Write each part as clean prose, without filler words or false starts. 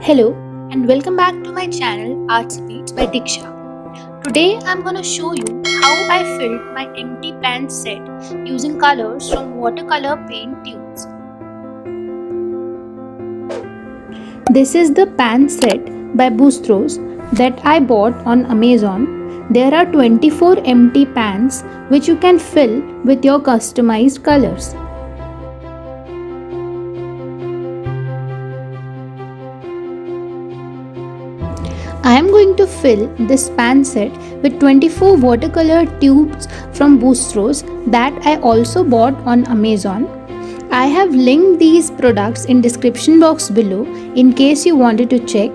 Hello and welcome back to my channel ArtsyBeats by Diksha. Today I'm gonna show you how I filled my empty pan set using colors from watercolor paint tubes. This is the pan set by Boostros that I bought on Amazon. There are 24 empty pans which you can fill with your customized colors. I am going to fill this pan set with 24 watercolor tubes from Boostros that I also bought on Amazon. I have linked these products in description box below in case you wanted to check.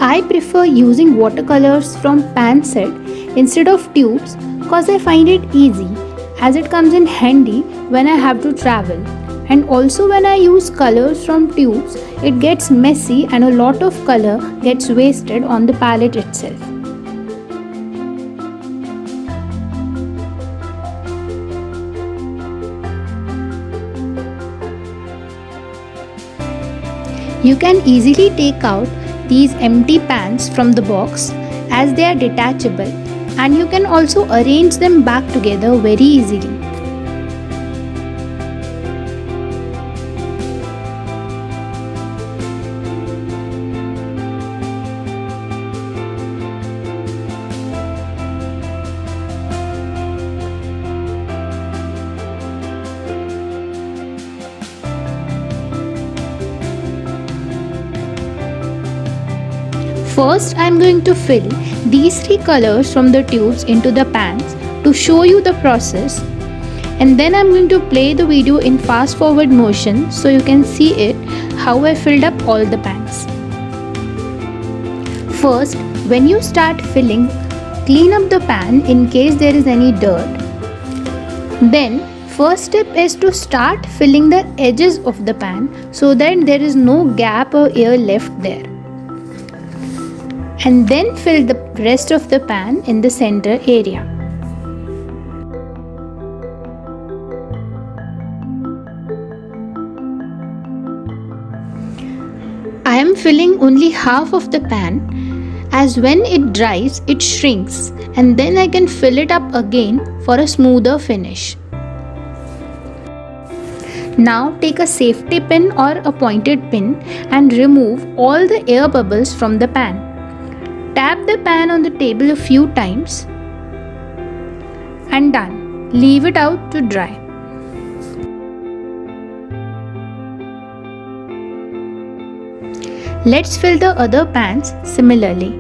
I prefer using watercolors from pan set instead of tubes cause I find it easy as it comes in handy when I have to travel. And also when I use colors from tubes, it gets messy and a lot of color gets wasted on the palette itself. You can easily take out these empty pans from the box as they are detachable, and you can also arrange them back together very easily. First, I am going to fill these three colors from the tubes into the pans to show you the process, and then I am going to play the video in fast forward motion so you can see it how I filled up all the pans. First, when you start filling, clean up the pan in case there is any dirt. Then, first step is to start filling the edges of the pan so that there is no gap or air left there. And then fill the rest of the pan in the center area. I am filling only half of the pan as when it dries it shrinks, and then I can fill it up again for a smoother finish. Now take a safety pin or a pointed pin and remove all the air bubbles from the pan. Tap the pan on the table a few times and done. Leave it out to dry. Let's fill the other pans similarly.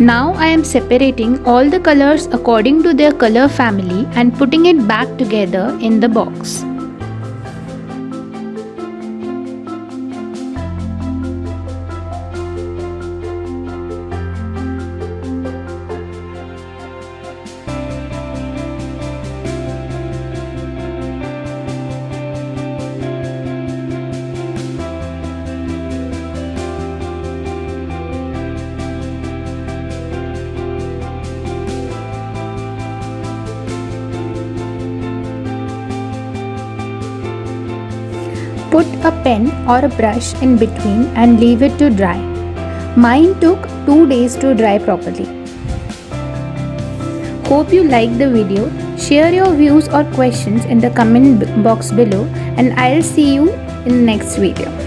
Now I am separating all the colors according to their color family and putting it back together in the box. Put a pen or a brush in between and leave it to dry. Mine took 2 days to dry properly. Hope you liked the video. Share your views or questions in the comment box below, and I'll see you in the next video.